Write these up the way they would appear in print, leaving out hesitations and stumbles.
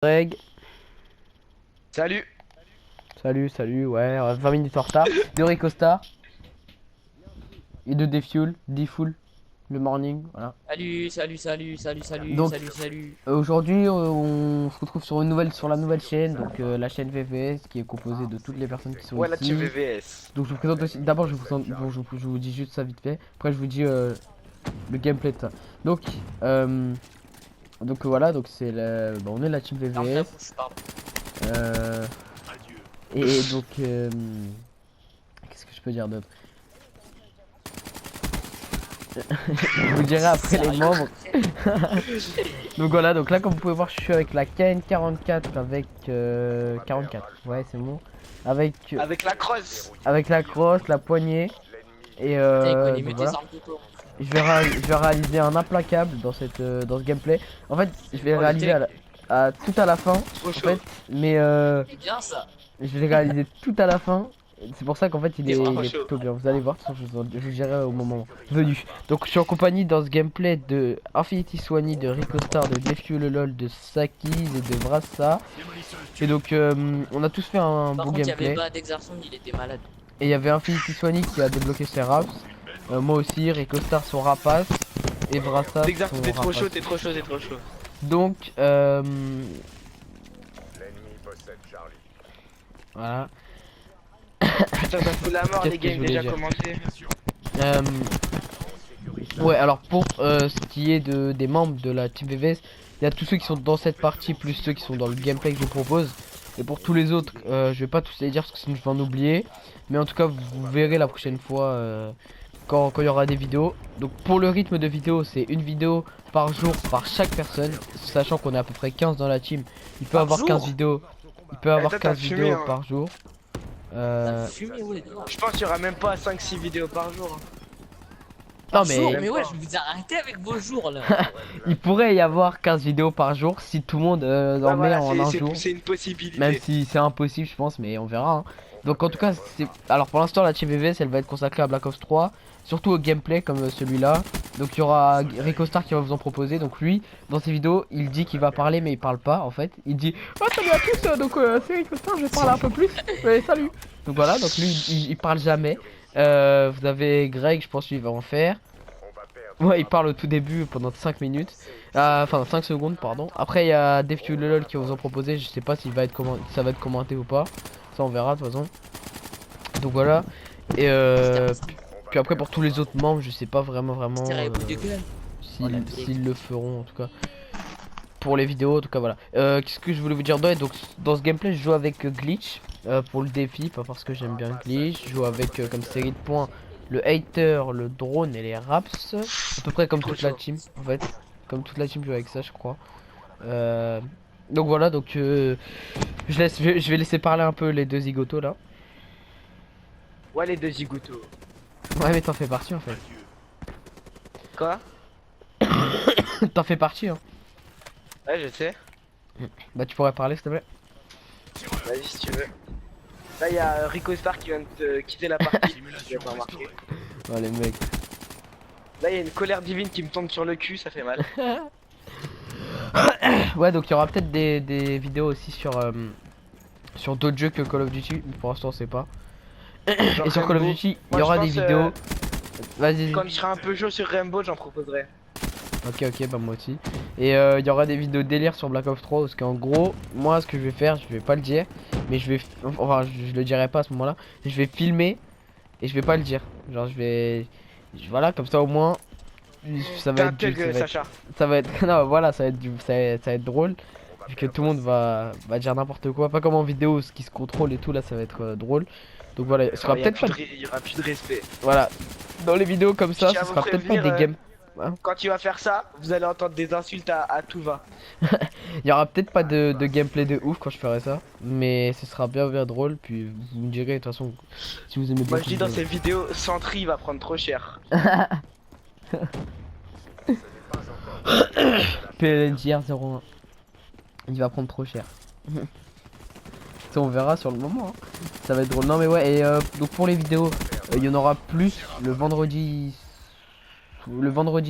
Greg, Salut. salut, ouais, 20 minutes en retard. De Ricosta et de Defuel, Defuel, le morning, voilà. Donc Salut. aujourd'hui on se retrouve sur la nouvelle chaîne, donc la chaîne VVS qui est composée de toutes les personnes qui sont Ouais, la team ici. VVS. Donc je vous présente aussi, d'abord je vous dis juste ça vite fait, après je vous dis le gameplay de ça. Donc, euh, donc voilà, donc c'est on est la team Non, frère, VVS. bouge, pardon. euh, et donc qu'est-ce que je peux dire d'autre? Je vous dirai après les Sérieux. membres. Donc voilà, donc là comme vous pouvez voir je suis avec la KN44 avec 44. Ouais c'est bon. Avec Avec la crosse. avec la crosse, la poignée. Et Putain, il connaît donc mieux tes voilà. armes que toi. Je vais réaliser un implacable dans ce gameplay. En fait je vais le Oh, le réaliser tech. tout à la fin. Trop En chaud. fait, mais C'est bien ça. je vais le réaliser tout à la fin. C'est pour ça qu'en fait C'est trop il est chaud. plutôt bien. Vous allez voir, je vous dirai au moment venu. Donc je suis en compagnie dans ce gameplay de Infinity Swanny, de Rico Star, de Defuel le LOL, de Sakiz et de Brassa. Et donc on a tous fait un Par beau contre, il y avait gameplay. pas d'Exarson, il était malade. Et il y avait Infinity Swanny qui a débloqué ses raps. Moi aussi, Rico Star son rapace. Et Brassa L'exercice, son t'es trop chaud, rapace. t'es trop chaud, t'es trop chaud. Donc voilà. Putain, ça fout la mort, Qu'est-ce les que je games voulais déjà dire? commencé. Euh, Ouais, alors pour ce qui est des membres de la team VVS, il y a tous ceux qui sont dans cette partie plus ceux qui sont dans le gameplay que je vous propose. Et pour tous les autres, je vais pas tous les dire parce que sinon je vais en oublier. Mais en tout cas, vous verrez la prochaine fois quand il y aura des vidéos. Donc pour le rythme de vidéo, c'est une vidéo par jour par chaque personne. Sachant qu'on est à peu près 15 dans la team. Il peut Par avoir 15 jour? vidéos. Il peut Eh, avoir toi, t'as 15 fumé, vidéos hein. par jour. T'as fumé, ouais. Je pense qu'il y aura même pas 5-6 vidéos par jour. Hein. Non Par jour? mais Mais ouais, je vous arrêtez avec vos jours là. il pourrait y avoir 15 vidéos par jour si tout le monde en Ouais, met voilà, en un jour. c'est une Même possibilité. si c'est impossible, je pense, mais on verra. Hein. Donc en tout cas, c'est alors pour l'instant la team VVS elle va être consacrée à Black Ops 3, surtout au gameplay comme celui-là. Donc il y aura Rico Star qui va vous en proposer. Donc lui, dans ses vidéos, il dit qu'il va parler mais il parle pas en fait. Il dit "Oh, salut à tous, c'est Rico Star, je vais parler un peu plus. Ouais, salut." Donc voilà, donc lui il parle jamais. Vous avez Greg, je pense qu'il va en faire. Ouais, il parle au tout début pendant 5 minutes. Enfin 5 secondes, pardon. Après, il y a Defuel LOL qui vous ont proposé. Je sais pas s'il va être ça va être commenté ou pas. Ça, on verra de toute façon. Donc voilà. Et puis après, pour tous les autres membres, je sais pas vraiment C'était bout de gueule. s'ils le feront en tout cas. Pour les vidéos, en tout cas, voilà. Qu'est-ce que je voulais vous dire d'autre? Donc, dans ce gameplay, je joue avec Glitch pour le défi, pas parce que j'aime bien Glitch. Je joue avec comme série de points le hater, le drone et les raps. À peu près comme Trop toute la chaud. team, en fait. Comme toute la team joue avec ça, je crois. Euh, donc voilà, donc je vais laisser parler un peu les deux zigotos là. Ouais, les deux zigoutos. Ouais, mais t'en fais partie en fait. Quoi? T'en fais partie, hein. Ouais, je sais. Bah, tu pourrais parler s'il te plaît. Vas-y, si tu veux. Là, il y a Rico Star qui vient de quitter la partie. Tu l'as pas remarqué. Oh, les mecs. Là, il y a une colère divine qui me tombe sur le cul, ça fait mal. Ouais, donc il y aura peut-être des vidéos aussi sur d'autres jeux que Call of Duty, mais pour l'instant, on sait pas. Genre Et sur Call of Rainbow. Duty, il Moi, y je aura des pense, vidéos. Vas-y. quand je serai un peu chaud sur Rainbow, j'en proposerai. Ok, bah moi aussi. Et il y aura des vidéos délire sur Black Ops 3 parce qu'en gros, moi ce que je vais faire, je vais pas le dire, mais enfin, je le dirai pas à ce moment-là. Je vais filmer et je vais pas le dire. Genre, voilà, comme ça au moins, ça va T'es un être thug, Sacha. ça va être, non, voilà, ça va être drôle. Vu que tout le monde va dire n'importe quoi, pas comme en vidéo, ce qui se contrôle et tout, là ça va être drôle. Donc voilà, ce sera Alors, peut-être pas. il y aura plus de respect. Voilà, dans les vidéos comme Je ça, tiens ce à vous sera peut-être pas prévenir, des games. Hein. quand tu vas faire ça, vous allez entendre des insultes à tout va. Il y aura peut-être pas de gameplay de ouf quand je ferai ça, mais ce sera bien drôle. Puis vous me direz de toute façon si vous aimez bien. Moi, je dis dans ces vidéos, Sentry va prendre trop cher. PLNJR 01, il va prendre trop cher. Ça, on verra sur le moment. Hein. Ça va être drôle. Non mais ouais. Et donc pour les vidéos, il y en aura plus le vendredi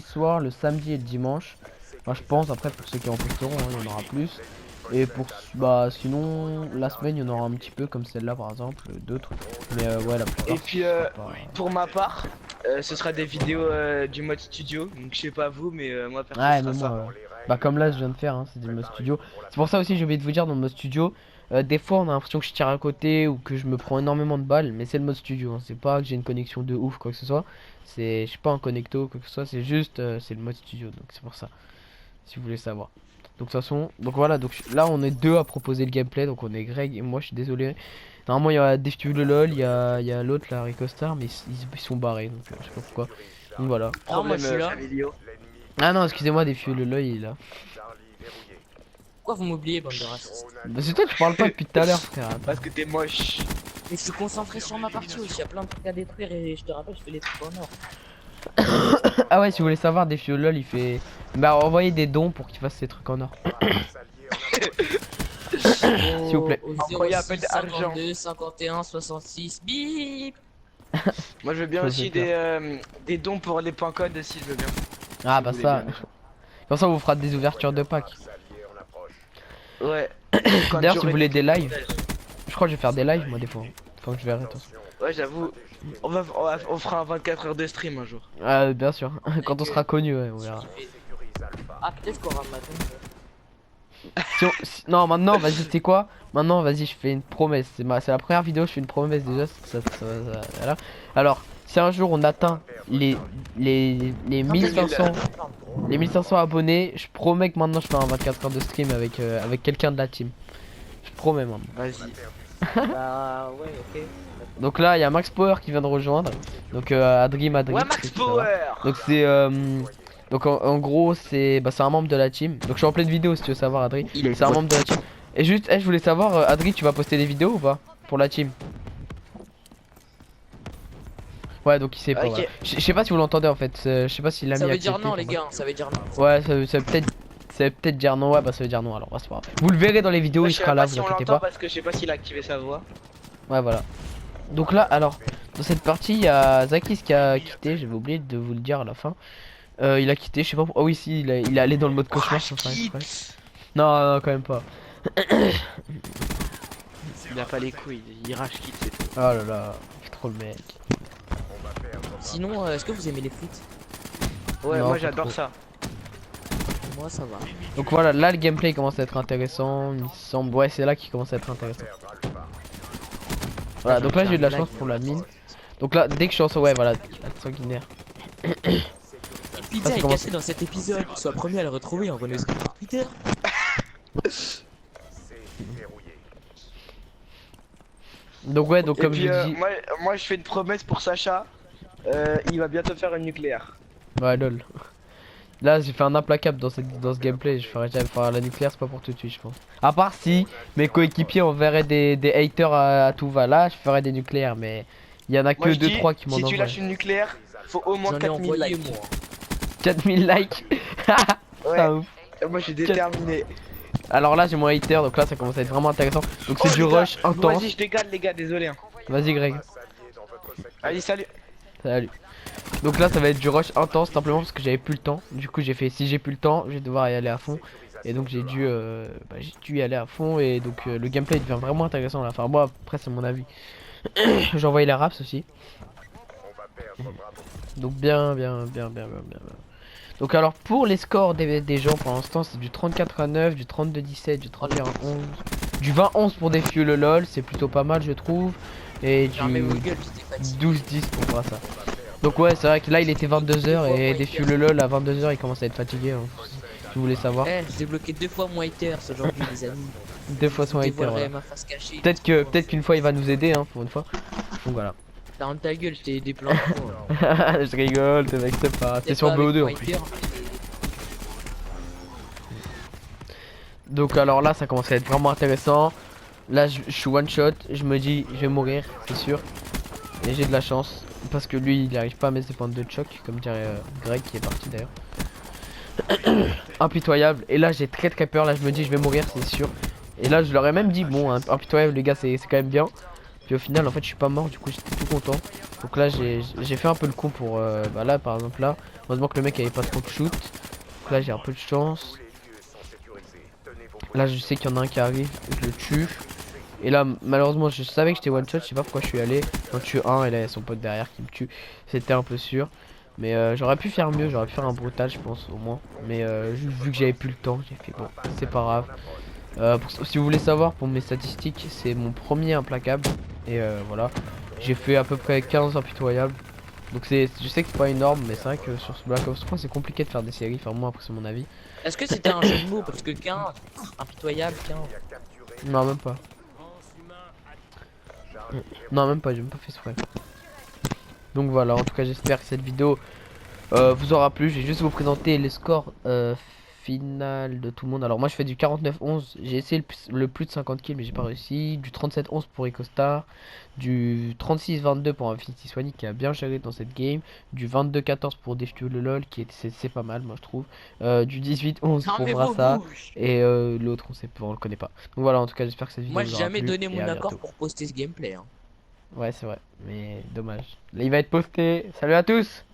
soir, le samedi et le dimanche. Enfin, je pense. Après pour ceux qui en posteront, hein, il y en aura plus. Et pour bah sinon la semaine il y en aura un petit peu comme celle-là par exemple, d'autres. Mais ouais la plupart. Et puis ce sera pas- pour ma part, ce sera des vidéos du mode studio. Donc je sais pas vous, mais moi perso Ouais, ce mais sera moi, ça. bah comme là je viens de faire, hein, c'est du mode studio. C'est pour ça aussi j'ai oublié de vous dire dans le mode studio, des fois on a l'impression que je tire à côté ou que je me prends énormément de balles, mais c'est le mode studio, hein. C'est pas que j'ai une connexion de ouf quoi que ce soit. C'est, je suis pas un connecto quoi que ce soit, c'est juste, c'est le mode studio, donc c'est pour ça. Si vous voulez savoir. Donc de toute façon, donc voilà, donc là on est deux à proposer le gameplay, donc on est Greg et moi, je suis désolé. Normalement il y a Deftu le LOL, il y a l'autre là, Ricostar, mais ils sont barrés, donc je sais pas pourquoi. Donc voilà. Ah, moi, je suis là. familiaux. Ah non, excusez-moi, Deftu le LOL il est là. Pourquoi vous m'oubliez, bande de racistes? Bah, c'est toi, tu parles pas depuis tout à l'heure, frère. Attends. Parce que t'es moche. Mais je suis concentré sur ma partie aussi, il y a plein de trucs à détruire et je te rappelle, je fais les trucs en or. Ah ouais, si vous voulez savoir, Deftu le LOL il fait. Bah envoyez des dons pour qu'il fasse ses trucs en or. S'il vous plaît. Au Envoyez un 06 peu d'argent. 52 51 66 bip. Moi je veux bien Ça, aussi c'est des dons pour les points codes si je veux bien. Ah Si bah vous ça. voulez Comme ça on vous fera des ouvertures de packs. bien. Ouais. Quand D'ailleurs tu si vous aurais voulez des trucs lives, bordel. je crois que je vais faire des lives moi des fois. Enfin je verrai de toute façon. Ouais j'avoue. On fera un 24 heures de stream un jour. Ah bien sûr, quand on sera connu ouais on verra. Ah, peut-être qu'on ramasse. Non maintenant vas-y c'est quoi? Maintenant vas-y je fais une promesse. C'est la première vidéo, je fais une promesse déjà. Voilà. Alors si un jour on atteint les 1500 les 1500 abonnés, je promets que maintenant je fais un 24 heures de stream avec, avec quelqu'un de la team. Je promets maintenant. Vas-y. Bah, ouais, ok. Donc là il y a Max Power qui vient de rejoindre. Donc Adri Madrid. Ouais Max Power. Donc c'est donc en gros c'est bah, c'est un membre de la team. Donc je suis en pleine vidéo si tu veux savoir Adri. C'est un membre de la team. Et juste je voulais savoir Adri tu vas poster des vidéos ou pas pour la team? Ouais donc il sait pas. Ok. Voilà. Je sais pas si vous l'entendez en fait. Je sais pas s'il l'a mis Ça veut accepté, dire non, les enfin. gars, ça veut dire non. Ouais ça veut peut-être dire non. Ouais bah ça veut dire non alors bah, c'est pas grave. Vous le verrez dans les vidéos, Moi, il je sais sera là, pas vous si on inquiétez l'entend pas. parce que je sais pas s'il a activé sa voix. Ouais voilà. Donc là alors dans cette partie il y a Zakis qui a quitté, j'avais oublié de vous le dire à la fin. Il a quitté, je sais pas pourquoi. Oh oui si il est allé dans le mode cauchemar sans faire exprès. Non, non quand même pas. Il a pas les couilles, il rage quitte c'est tout. Oh là là, c'est trop le mec. Sinon, est-ce que vous aimez les frites? Ouais, Non, moi pas j'adore trop. ça. Moi, ça va. Donc voilà, là le gameplay commence à être intéressant, il me semble. Ouais c'est là qu'il commence à être intéressant. Voilà donc là j'ai eu de la chance pour la mine. Donc là dès que je suis en ouais voilà, la sanguinaire. Pizza ça est commence- caché dans cet épisode. Sois premier à le retrouver en renouant sur Twitter. Donc ouais donc Et comme puis je dis. moi je fais une promesse pour Sacha. Il va bientôt faire une nucléaire. Ouais lol. Là j'ai fait un implacable dans ce gameplay, je ferai jamais faire la nucléaire, c'est pas pour tout de suite je pense. À part si mes coéquipiers enverraient des haters à tout va, là je ferais des nucléaires mais il y en a Moi que je dis, 2-3 qui m'en si tu envoient. lâches une nucléaire, faut au moins J'en ai 4000 envoyé, likes. moi. 4000 likes. Ouais, Ah, ouf. moi je suis déterminé. Alors là j'ai mon hater donc là ça commence à être vraiment intéressant. Donc Oh, c'est du les gars, rush intense. Vas-y je dégage les gars, désolé. Hein. Vas-y Greg. Allez salut. Salut. Donc là ça va être du rush intense simplement parce que j'avais plus le temps. Du coup j'ai fait si j'ai plus le temps je vais devoir y aller à fond. Et donc j'ai dû y aller à fond et donc le gameplay devient vraiment intéressant à la fin. Moi après c'est mon avis. J'ai envoyé les raps aussi. Donc bien. Donc alors pour les scores des gens pour l'instant c'est du 34-9, du 32-17, du 31-11, du 20-11 pour des fieux le lol, c'est plutôt pas mal je trouve. Et du Fermez vos gueules, j'étais fatigué. 12-10 pour voir ça. Donc ouais c'est vrai que là il était 22h et des fieux le lol à 22h il commence à être fatigué hein, si vous voulez savoir. Eh, j'ai débloqué 2 fois mon haters aujourd'hui, les amis. Deux fois son Je hater. dévoilerai Voilà. ma face cachée. Peut-être qu'une fois il va nous aider hein pour une fois. Donc voilà. T'as ta gueule, je t'ai aidé plein de fois. Je rigole, t'es mec c'est pas. T'es sur BO2 en plus. Donc alors là ça commence à être vraiment intéressant. Là je suis one shot, je me dis je vais mourir, c'est sûr. Et j'ai de la chance. Parce que lui il n'arrive pas à mettre ses points de choc, comme dirait Greg qui est parti d'ailleurs. Impitoyable. Et là j'ai très peur, là je me dis je vais mourir c'est sûr. Et là je leur ai même dit bon impitoyable les gars c'est quand même bien. Puis au final en fait je suis pas mort du coup j'étais tout content. Donc là j'ai fait un peu le con pour bah là par exemple là. Heureusement que le mec avait pas trop de shoot. Donc là j'ai un peu de chance. Là je sais qu'il y en a un qui arrive, je le tue. Et là malheureusement je savais que j'étais one shot, je sais pas pourquoi je suis allé. J'en tue un et là il y a son pote derrière qui me tue. C'était un peu sûr. Mais j'aurais pu faire mieux, j'aurais pu faire un brutal je pense au moins. Mais vu que j'avais plus le temps, j'ai fait bon, c'est pas grave. Si vous voulez savoir pour mes statistiques, c'est mon premier implacable. Et voilà. J'ai fait à peu près 15 impitoyables. Donc je sais que c'est pas énorme, mais c'est vrai que sur ce Black Ops 3 c'est compliqué de faire des séries, enfin moi après c'est mon avis. Est-ce que c'était un jeu de mots? Parce que 15, impitoyable, 15. Non même pas. Non même pas, j'ai même pas fait exprès. Donc voilà, en tout cas j'espère que cette vidéo vous aura plu. Je vais juste vous présenter les scores final de tout le monde. Alors moi je fais du 49-11, j'ai essayé le plus de 50 kills mais j'ai pas réussi. Du 37-11 pour EcoStar, du 36-22 pour Infinity Swanny qui a bien géré dans cette game, du 22-14 pour Defue le LOL qui est c'est pas mal moi je trouve, du 18-11 Non pour mais Brassa vous, et l'autre on le connaît pas. Donc voilà, en tout cas j'espère que cette vidéo moi vous j'ai aura jamais plu donné et mon à accord bientôt. pour poster ce gameplay, hein. Ouais c'est vrai, mais dommage. Là il va être posté. Salut à tous.